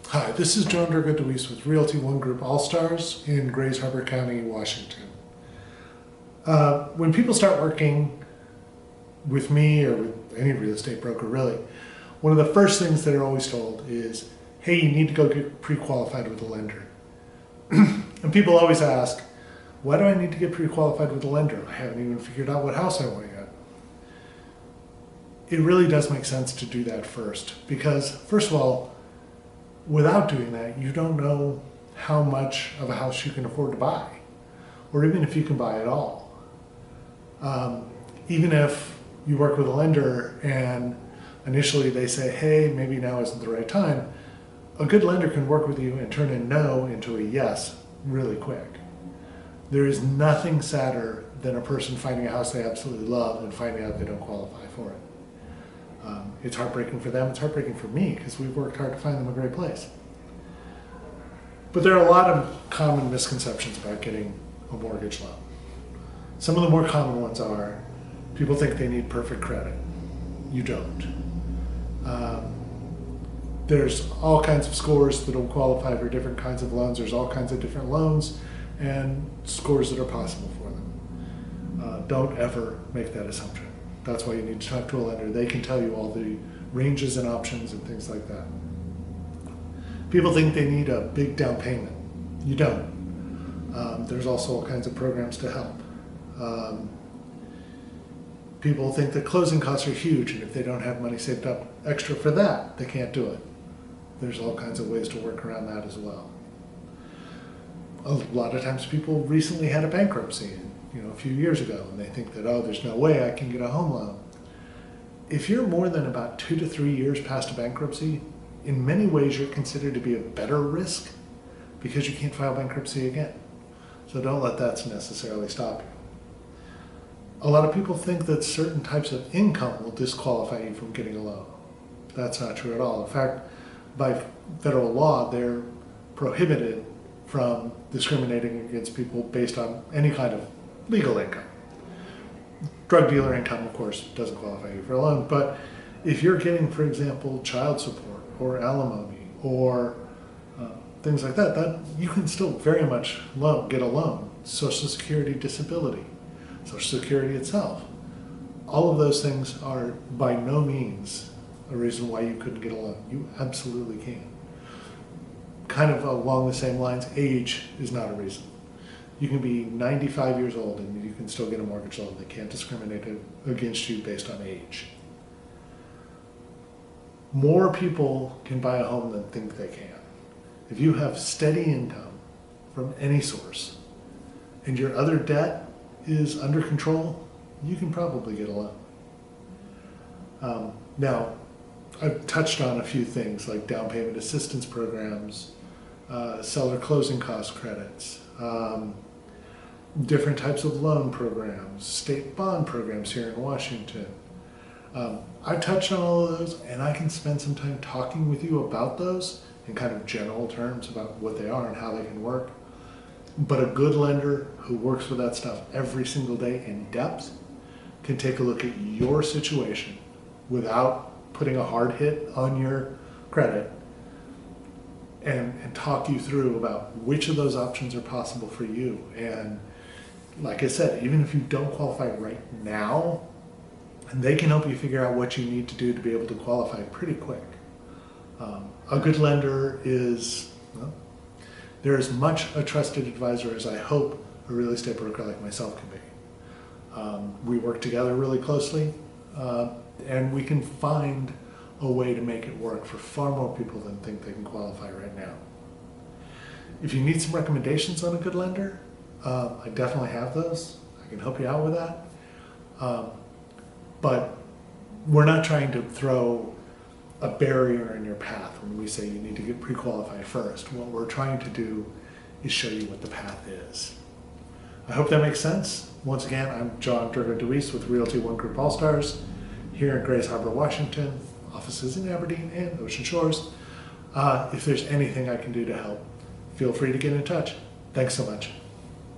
Hi, this is John Durga-Deweese with Realty One Group All-Stars in Grays Harbor County, Washington. When people start working with me or with any real estate broker really, one of the first things they're always told is, hey, you need to go get pre-qualified with a lender. And people always ask, why do I need to get pre-qualified with a lender? I haven't even figured out what house I want yet. It really does make sense to do that first because, first of all, without doing that, you don't know how much of a house you can afford to buy, or even if you can buy at all. Even if you work with a lender and initially they say, hey, maybe now isn't the right time, a good lender can work with you and turn a no into a yes really quick. There is nothing sadder than a person finding a house they absolutely love and finding out they don't qualify for it. It's heartbreaking for them, it's heartbreaking for me because we've worked hard to find them a great place. But there are a lot of common misconceptions about getting a mortgage loan. Some of the more common ones are, people think they need perfect credit. You don't. There's all kinds of scores that will qualify for different kinds of loans. There's all kinds of different loans and scores that are possible for them. Don't ever make that assumption. That's why you need to talk to a lender. They can tell you all the ranges and options and things like that. People think they need a big down payment. You don't. There's also all kinds of programs to help. People think that closing costs are huge, and if they don't have money saved up extra for that, they can't do it. There's all kinds of ways to work around that as well. A lot of times people recently had a bankruptcy, a few years ago, and they think that, oh, there's no way I can get a home loan. If you're more than about 2 to 3 years past a bankruptcy, in many ways you're considered to be a better risk because you can't file bankruptcy again. So don't let that necessarily stop you. A lot of people think that certain types of income will disqualify you from getting a loan. That's not true at all. In fact, by federal law, they're prohibited from discriminating against people based on any kind of legal income. Drug dealer income, of course, doesn't qualify you for a loan, but if you're getting, for example, child support or alimony or things like that, you can still very much get a loan. Social Security, disability, Social Security itself. All of those things are by no means a reason why you couldn't get a loan. You absolutely can. Kind of along the same lines, age is not a reason. You can be 95 years old and you can still get a mortgage loan. They can't discriminate against you based on age. More people can buy a home than think they can. If you have steady income from any source and your other debt is under control, you can probably get a loan. Now, I've touched on a few things like down payment assistance programs, seller closing cost credits, different types of loan programs, state bond programs here in Washington. I've touched on all of those, and I can spend some time talking with you about those in kind of general terms about what they are and how they can work. But a good lender who works with that stuff every single day in depth can take a look at your situation without putting a hard hit on your credit and talk you through about which of those options are possible for you. And like I said, even if you don't qualify right now, they can help you figure out what you need to do to be able to qualify pretty quick. A good lender is, well, they're as much a trusted advisor as I hope a real estate broker like myself can be. We work together really closely, and we can find a way to make it work for far more people than think they can qualify right now. If you need some recommendations on a good lender, I definitely have those. I can help you out with that. But we're not trying to throw a barrier in your path when we say you need to get pre-qualified first. What we're trying to do is show you what the path is. I hope that makes sense. Once again, I'm John Durga-Deweese with Realty One Group All-Stars here in Grays Harbor, Washington, offices in Aberdeen and Ocean Shores. If there's anything I can do to help, feel free to get in touch. Thanks so much.